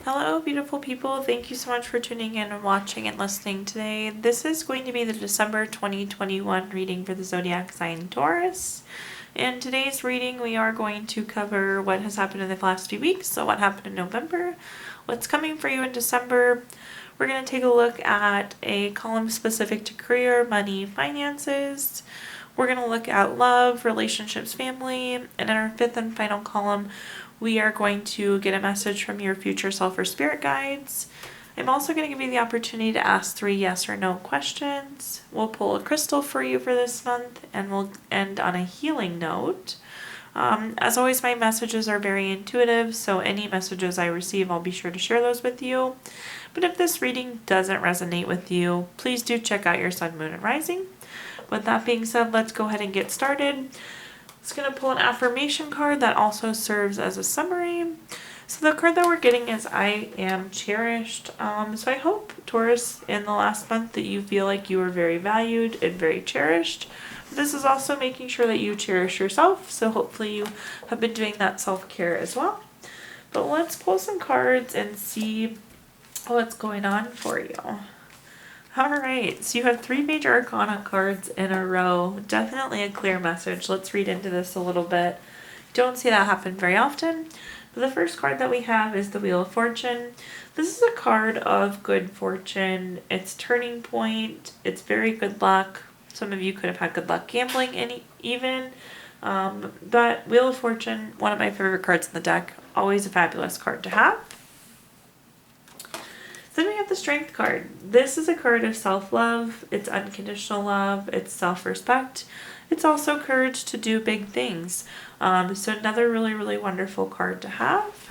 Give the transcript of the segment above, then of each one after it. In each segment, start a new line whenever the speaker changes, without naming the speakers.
Hello, beautiful people. Thank you so much for tuning in and watching and listening today. This is going to be the December 2021 reading for the zodiac sign Taurus. In today's reading, we are going to cover what has happened in the last few weeks, so what happened in November, what's coming for you in December. We're going to take a look at a column specific to career, money, finances. We're going to look at love, relationships, family, and in our fifth and final column, we are going to get a message from your future self or spirit guides. I'm also going to give you the opportunity to ask 3 yes or no questions. We'll pull a crystal for you for this month, and we'll end on a healing note. As always, my messages are very intuitive, so any messages I receive, I'll be sure to share those with you. But if this reading doesn't resonate with you, please do check out your sun, moon, and rising. With that being said, let's go ahead and get started. It's going to pull an affirmation card that also serves as a summary. So the card that we're getting is I am cherished. So I hope, Taurus, in the last month that you feel like you are very valued and very cherished. This is also making sure that you cherish yourself. So hopefully you have been doing that self-care as well. But let's pull some cards and see what's going on for you. Alright, so you have 3 major arcana cards in a row. Definitely a clear message. Let's read into this a little bit. Don't see that happen very often. But the first card that we have is the Wheel of Fortune. This is a card of good fortune. It's turning point. It's very good luck. Some of you could have had good luck gambling even. But Wheel of Fortune, one of my favorite cards in the deck. Always a fabulous card to have. Then we have the Strength card. This is a card of self-love, it's unconditional love, it's self-respect. It's also courage to do big things. So another really wonderful card to have.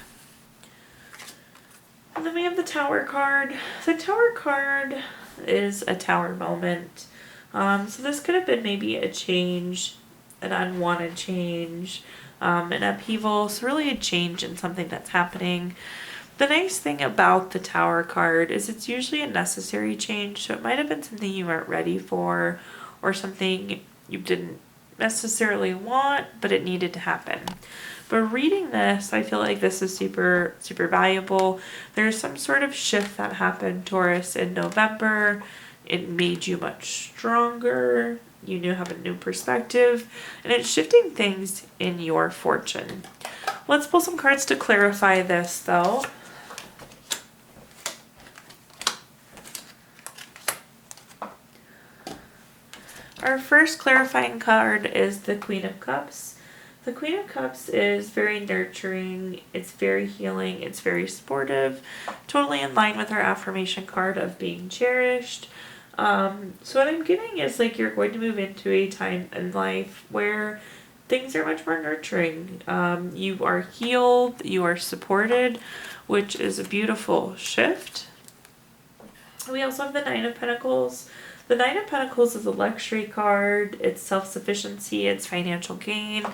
And then we have the Tower card. The Tower card is a tower moment. So this could have been maybe a change, an unwanted change, an upheaval. So really a change in something that's happening. The nice thing about the Tower card is it's usually a necessary change, so it might have been something you weren't ready for or something you didn't necessarily want, but it needed to happen. But reading this, I feel like this is super valuable. There's some sort of shift that happened, Taurus, in November. It made you much stronger. You have a new perspective, and it's shifting things in your fortune. Let's pull some cards to clarify this, though. Our first clarifying card is the Queen of Cups. The Queen of Cups is very nurturing, it's very healing, it's very supportive, totally in line with our affirmation card of being cherished. So what I'm getting is like you're going to move into a time in life where things are much more nurturing. You are healed, you are supported, which is a beautiful shift. We also have the Nine of Pentacles. The Nine of Pentacles is a luxury card. It's self-sufficiency, it's financial gain.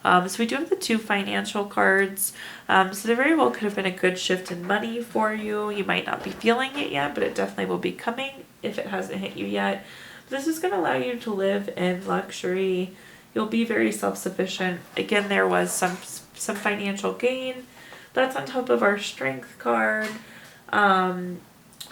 So we do have the 2 financial cards. So there very well could have been a good shift in money for you. You might not be feeling it yet, but it definitely will be coming if it hasn't hit you yet. This is going to allow you to live in luxury. You'll be very self-sufficient. Again, there was some financial gain. That's on top of our Strength card.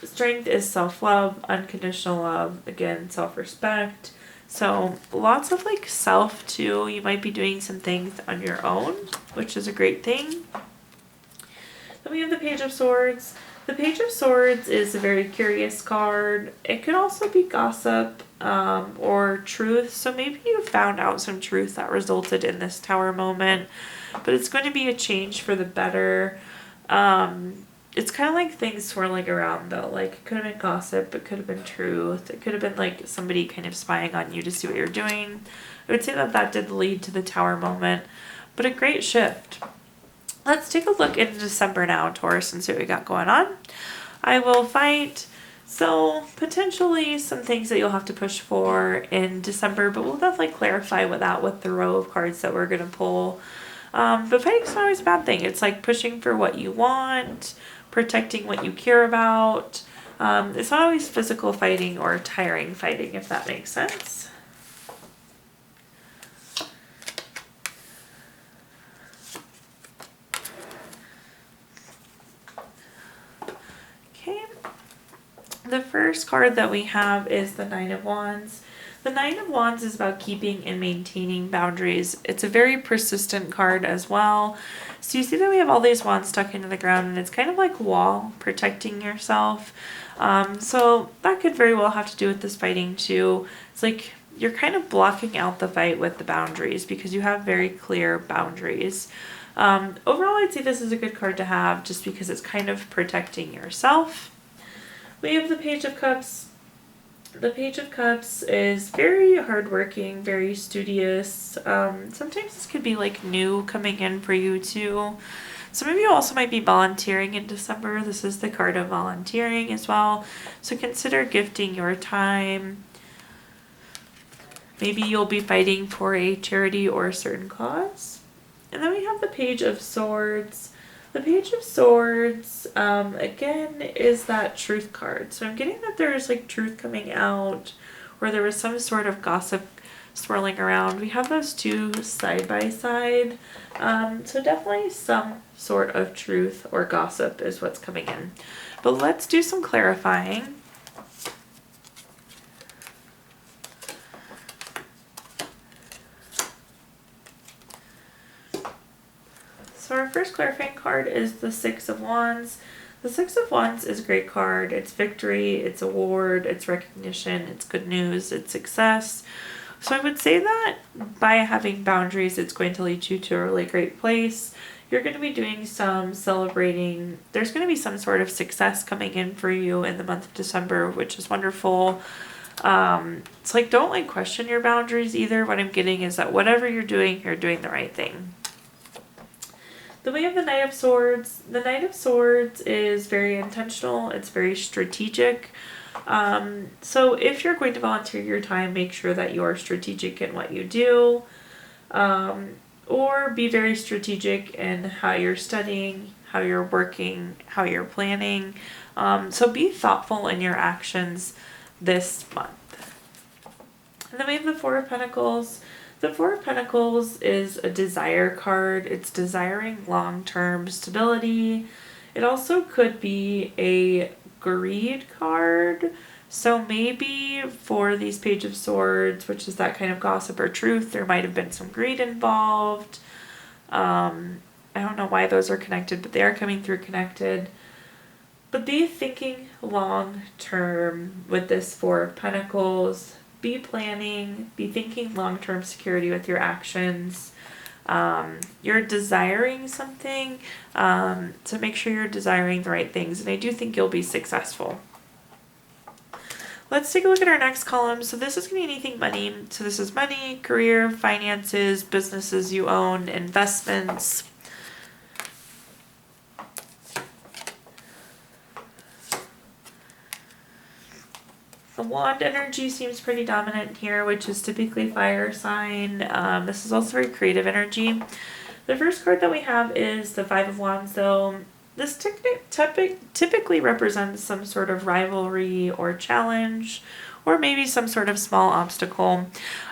Strength is self-love, unconditional love, again, self-respect. So lots of like self too. You might be doing some things on your own, which is a great thing. Then we have the Page of Swords. The Page of Swords is a very curious card. It could also be gossip or truth. So maybe you found out some truth that resulted in this Tower moment, but it's going to be a change for the better. It's kind of like things swirling around though. Like it could have been gossip, it could have been truth. It could have been like somebody kind of spying on you to see what you're doing. I would say that did lead to the Tower moment, but a great shift. Let's take a look into December now, Taurus, and see what we got going on. I will fight. So potentially some things that you'll have to push for in December, but we'll definitely clarify with the row of cards that we're going to pull. But fighting's not always a bad thing. It's like pushing for what you want, protecting what you care about. It's not always physical fighting or tiring fighting, if that makes sense. Okay. The first card that we have is the Nine of Wands. The Nine of Wands is about keeping and maintaining boundaries. It's a very persistent card as well. So you see that we have all these wands stuck into the ground, and it's kind of like wall protecting yourself. So that could very well have to do with this fighting too. It's like you're kind of blocking out the fight with the boundaries because you have very clear boundaries. Overall, I'd say this is a good card to have just because it's kind of protecting yourself. We have the Page of Cups. The Page of Cups is very hardworking, very studious. Sometimes this could be like new coming in for you too. Some of you also might be volunteering in December. This is the card of volunteering as well. So consider gifting your time. Maybe you'll be fighting for a charity or a certain cause. And then we have the Page of Swords. The Page of Swords, again, is that truth card. So I'm getting that there's like truth coming out, or there was some sort of gossip swirling around. We have those two side by side. So definitely some sort of truth or gossip is what's coming in. But let's do some clarifying. So our first clarifying card is the Six of Wands. The Six of Wands is a great card. It's victory, it's award, it's recognition, it's good news, it's success. So I would say that by having boundaries, it's going to lead you to a really great place. You're going to be doing some celebrating. There's going to be some sort of success coming in for you in the month of December, which is wonderful. It's like, don't like question your boundaries either. What I'm getting is that whatever you're doing the right thing. Then we have the Knight of Swords. The Knight of Swords is very intentional. It's very strategic. So if you're going to volunteer your time, make sure that you are strategic in what you do. Or be very strategic in how you're studying, how you're working, how you're planning. So be thoughtful in your actions this month. And then we have the Four of Pentacles. The Four of Pentacles is a desire card. It's desiring long-term stability. It also could be a greed card. So maybe for these Page of Swords, which is that kind of gossip or truth, there might have been some greed involved. I don't know why those are connected, but they are coming through connected. But be thinking long-term with this Four of Pentacles. Be planning, be thinking long-term security with your actions. You're desiring something, so make sure you're desiring the right things, and I do think you'll be successful. Let's take a look at our next column. So this is going to be anything money. So this is money, career, finances, businesses you own, investments. The wand energy seems pretty dominant here, which is typically fire sign. This is also very creative energy. The first card that we have is the Five of Wands, though. This typically represents some sort of rivalry or challenge, or maybe some sort of small obstacle.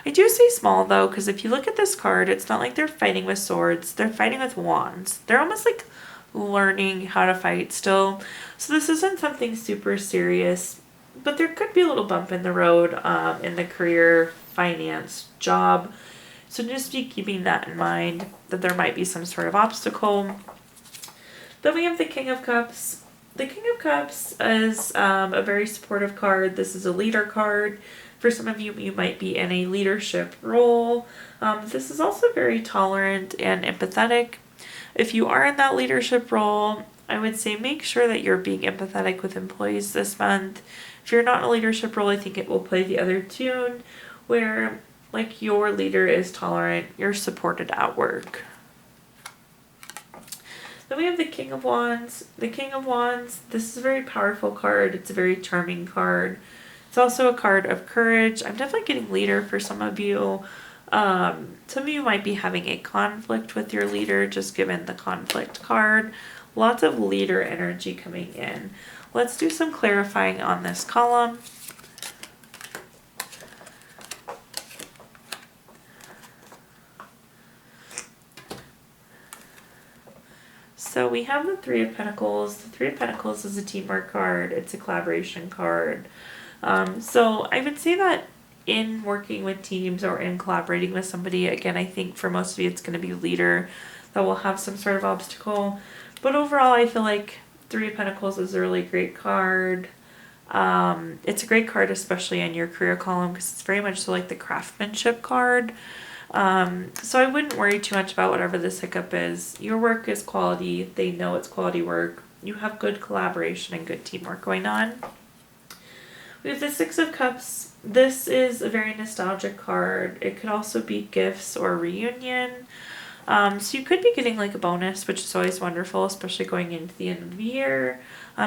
I do say small, though, because if you look at this card, it's not like they're fighting with swords. They're fighting with wands. They're almost like learning how to fight still. So this isn't something super serious. But there could be a little bump in the road in the career, finance, job. So just be keeping that in mind, that there might be some sort of obstacle. Then we have the King of Cups. The King of Cups is a very supportive card. This is a leader card. For some of you, you might be in a leadership role. This is also very tolerant and empathetic. If you are in that leadership role, I would say make sure that you're being empathetic with employees this month. If you're not in a leadership role, I think it will play the other tune where like your leader is tolerant, you're supported at work. Then we have the King of Wands. The King of Wands, this is a very powerful card. It's a very charming card. It's also a card of courage. I'm definitely getting leader for some of you. Some of you might be having a conflict with your leader, just given the conflict card. Lots of leader energy coming in. Let's do some clarifying on this column. So we have the Three of Pentacles. The Three of Pentacles is a teamwork card. It's a collaboration card. So I would say that in working with teams or in collaborating with somebody, again, I think for most of you it's going to be leader that will have some sort of obstacle. But overall, I feel like Three of Pentacles is a really great card. It's a great card, especially in your career column, because it's very much so like the craftsmanship card. So I wouldn't worry too much about whatever this hiccup is. Your work is quality. They know it's quality work. You have good collaboration and good teamwork going on. We have the Six of Cups. This is a very nostalgic card. It could also be gifts or reunion. So you could be getting like a bonus, which is always wonderful, especially going into the end of the year.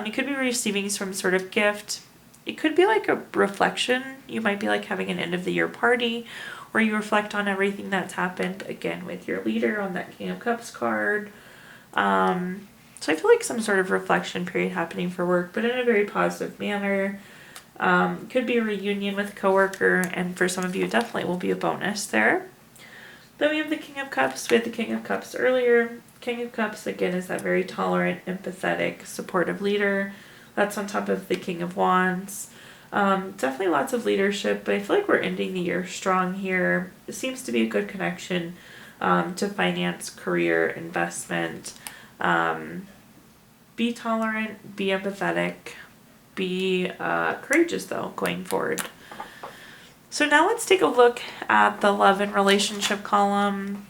You could be receiving some sort of gift. It could be like a reflection. You might be like having an end of the year party where you reflect on everything that's happened, again, with your leader on that King of Cups card. So I feel like some sort of reflection period happening for work, but in a very positive manner. Could be a reunion with a coworker, and for some of you, it definitely will be a bonus there. Then we have the King of Cups. We had the King of Cups earlier. King of Cups, again, is that very tolerant, empathetic, supportive leader. That's on top of the King of Wands. Definitely lots of leadership, but I feel like we're ending the year strong here. It seems to be a good connection to finance, career, investment. Be tolerant, be empathetic, be courageous, though, going forward. So now let's take a look at the love and relationship column.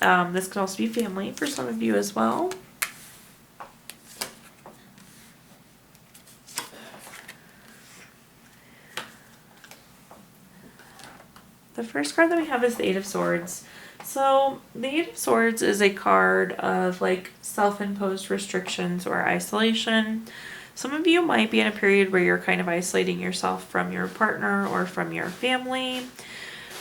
This could also be family for some of you as well. The first card that we have is the Eight of Swords. So the Eight of Swords is a card of like self-imposed restrictions or isolation. Some of you might be in a period where you're kind of isolating yourself from your partner or from your family.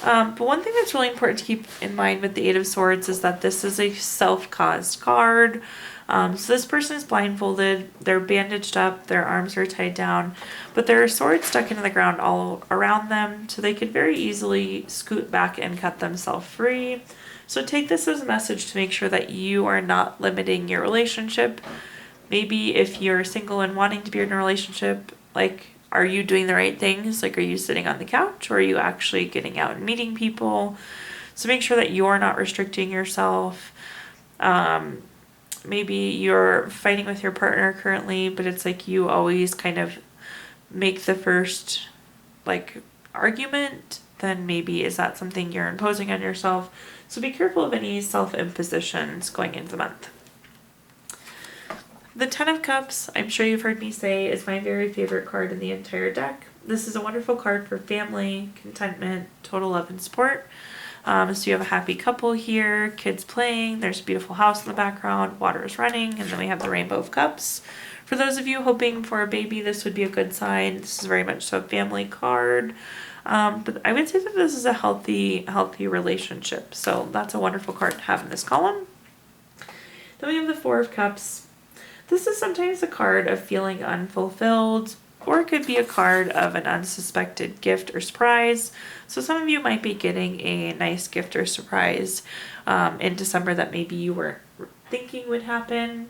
But one thing that's really important to keep in mind with the Eight of Swords is that this is a self-caused card. So this person is blindfolded, they're bandaged up, their arms are tied down, but there are swords stuck into the ground all around them, so they could very easily scoot back and cut themselves free. So take this as a message to make sure that you are not limiting your relationship. Maybe if you're single and wanting to be in a relationship, like, are you doing the right things? Like, are you sitting on the couch or are you actually getting out and meeting people? So make sure that you're not restricting yourself. Maybe you're fighting with your partner currently, but it's like you always kind of make the first, like, argument. Then maybe is that something you're imposing on yourself? So be careful of any self-impositions going into the month. The Ten of Cups, I'm sure you've heard me say, is my very favorite card in the entire deck. This is a wonderful card for family, contentment, total love and support. So you have a happy couple here, kids playing, there's a beautiful house in the background, water is running, and then we have the Rainbow of Cups. For those of you hoping for a baby, this would be a good sign. This is very much so a family card. But I would say that this is a healthy relationship. So that's a wonderful card to have in this column. Then we have the Four of Cups. This is sometimes a card of feeling unfulfilled, or it could be a card of an unsuspected gift or surprise. So some of you might be getting a nice gift or surprise in December that maybe you weren't thinking would happen.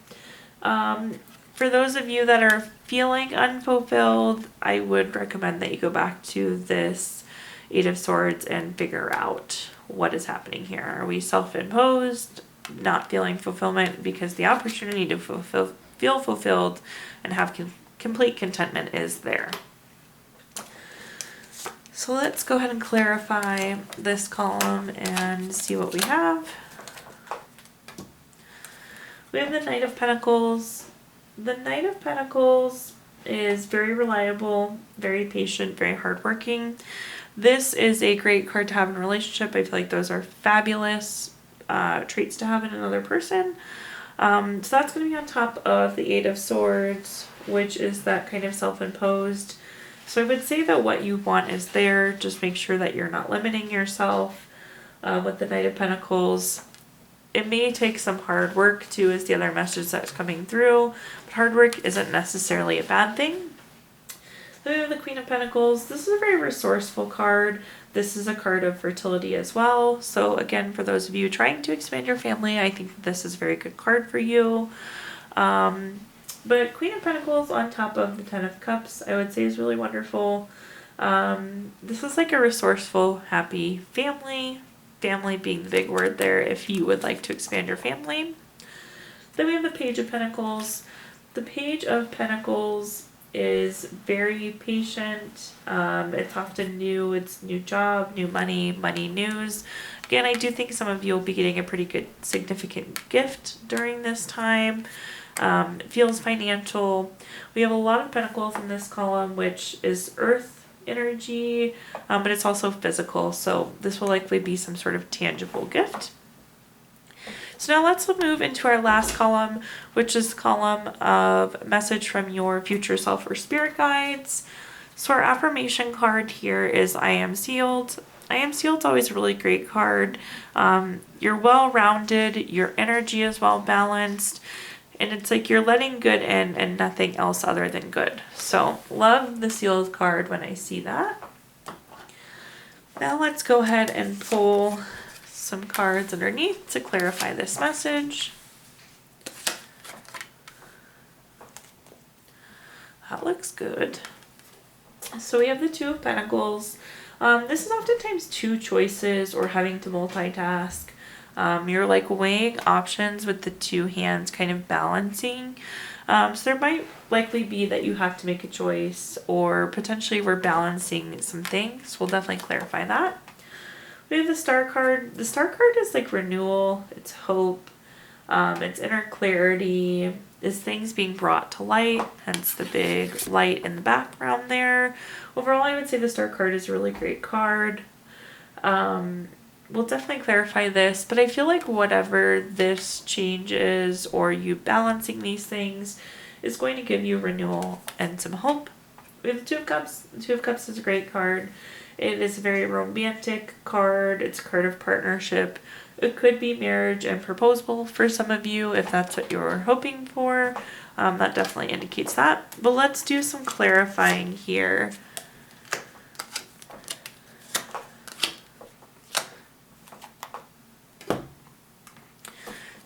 For those of you that are feeling unfulfilled, I would recommend that you go back to this Eight of Swords and figure out what is happening here. Are we self-imposed, not feeling fulfillment because the opportunity to feel fulfilled and have complete contentment is there? So let's go ahead and clarify this column and see what we have. We have the Knight of Pentacles. The Knight of Pentacles is very reliable, very patient, very hardworking. This is a great card to have in a relationship. I feel like those are fabulous traits to have in another person. So that's going to be on top of the Eight of Swords, which is that kind of self-imposed. So I would say that what you want is there. Just make sure that you're not limiting yourself. With the Knight of Pentacles, it may take some hard work too, is the other message that's coming through. But hard work isn't necessarily a bad thing. Then we have the Queen of Pentacles. This is a very resourceful card. This is a card of fertility as well. So again, for those of you trying to expand your family, I think that this is a very good card for you. But Queen of Pentacles on top of the Ten of Cups, I would say is really wonderful. This is like a resourceful, happy family. Family being the big word there if you would like to expand your family. Then we have the Page of Pentacles. The Page of Pentacles is very patient. It's often new. It's new job, new money, money news. Again, I do think some of you will be getting a pretty good significant gift during this time. It feels financial. We have a lot of pentacles in this column, which is earth energy, but it's also physical. So this will likely be some sort of tangible gift. So now let's move into our last column, which is the column of message from your future self or spirit guides. So our affirmation card here is I am sealed. I am sealed is always a really great card. You're well-rounded, your energy is well-balanced, and it's like you're letting good in and nothing else other than good. So love the sealed card when I see that. Now let's go ahead and pull some cards underneath to clarify this message. That looks good. So we have the Two of Pentacles. This is oftentimes two choices or having to multitask. You're like weighing options with the two hands kind of balancing. So there might likely be that you have to make a choice, or potentially we're balancing some things. We'll definitely clarify that. We have the Star card. The Star card is like renewal, it's hope, it's inner clarity, is things being brought to light, hence the big light in the background there. Overall, I would say the Star card is a really great card. We'll definitely clarify this, but I feel like whatever this change is, or you balancing these things, is going to give you renewal and some hope. We have the Two of Cups. The Two of Cups is a great card. It is a very romantic card. It's a card of partnership. It could be marriage and proposal for some of you if that's what you're hoping for. That definitely indicates that. But let's do some clarifying here.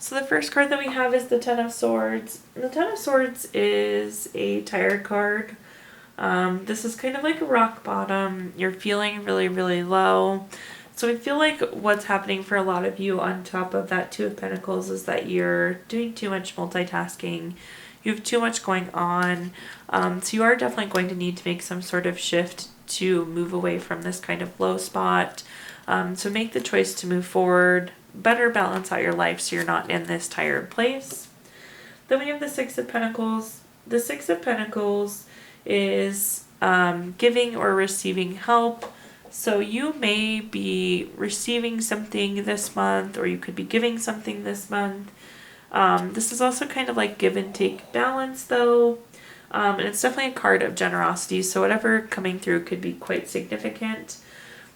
So the first card that we have is the Ten of Swords. The Ten of Swords is a tired card. This is kind of like a rock bottom. You're feeling really, really low. So I feel like what's happening for a lot of you on top of that Two of Pentacles is that you're doing too much multitasking. You have too much going on. So you are definitely going to need to make some sort of shift to move away from this kind of low spot. So make the choice to move forward. Better balance out your life so you're not in this tired place. Then we have the Six of Pentacles. The Six of Pentacles is giving or receiving help. So you may be receiving something this month, or you could be giving something this month. This is also kind of like give and take balance though. And it's definitely a card of generosity. So whatever coming through could be quite significant.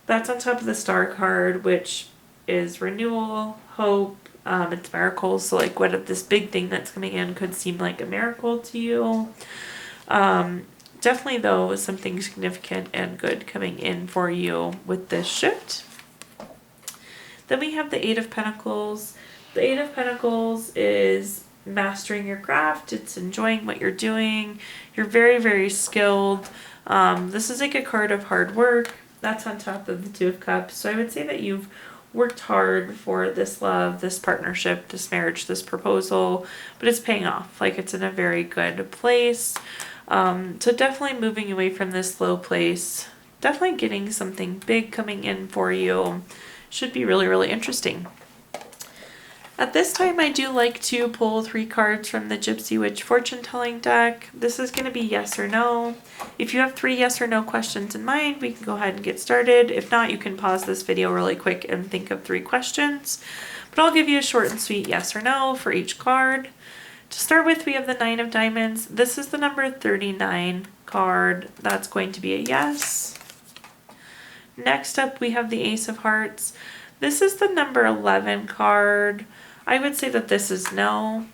That's on top of the Star card, which is renewal, hope, it's miracles. So like what if this big thing that's coming in could seem like a miracle to you. Definitely though, something significant and good coming in for you with this shift. Then we have the Eight of Pentacles. The Eight of Pentacles is mastering your craft. It's enjoying what you're doing. You're very, very skilled. This is like a card of hard work. That's on top of the Two of Cups. So I would say that you've worked hard for this love, this partnership, this marriage, this proposal, but it's paying off. Like it's in a very good place. So definitely moving away from this low place, definitely getting something big coming in for you. Should be really, really interesting. At this time, I do like to pull 3 cards from the Gypsy Witch fortune telling deck. This is going to be yes or no. If you have 3 yes or no questions in mind, we can go ahead and get started. If not, you can pause this video really quick and think of 3 questions. But I'll give you a short and sweet yes or no for each card. To start with, we have the Nine of Diamonds. This is the number 39 card. That's going to be a yes. Next up, we have the Ace of Hearts. This is the number 11 card. I would say that this is no.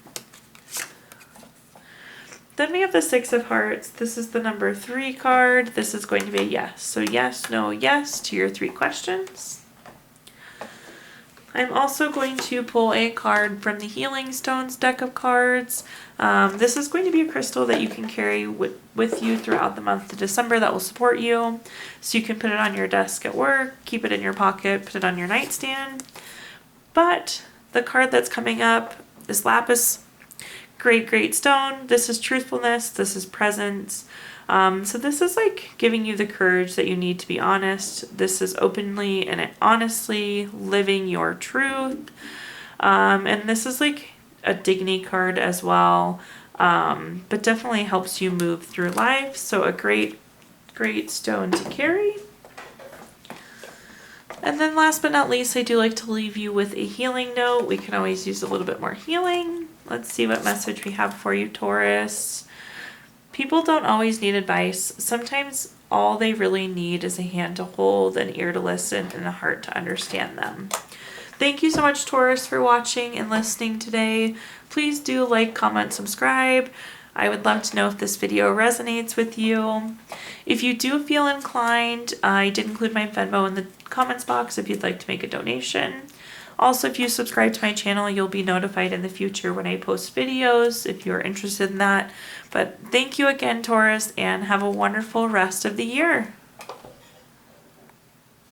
Then we have the Six of Hearts. This is the number 3 card. This is going to be a yes. So yes, no, yes to your 3 questions. I'm also going to pull a card from the Healing Stones deck of cards. This is going to be a crystal that you can carry with you throughout the month of December that will support you. So you can put it on your desk at work, keep it in your pocket, put it on your nightstand. But the card that's coming up is Lapis. Great stone. This is truthfulness. This is presence. So this is like giving you the courage that you need to be honest. This is openly and honestly living your truth. And this is like a dignity card as well. But definitely helps you move through life. So a great stone to carry. And then last but not least, I do like to leave you with a healing note. We can always use a little bit more healing. Let's see what message we have for you, Taurus. People don't always need advice. Sometimes all they really need is a hand to hold, an ear to listen, and a heart to understand them. Thank you so much, Taurus, for watching and listening today. Please do like, comment, subscribe. I would love to know if this video resonates with you. If you do feel inclined, I did include my Venmo in the comments box if you'd like to make a donation. Also, if you subscribe to my channel, you'll be notified in the future when I post videos if you're interested in that. But thank you again, Taurus, and have a wonderful rest of the year.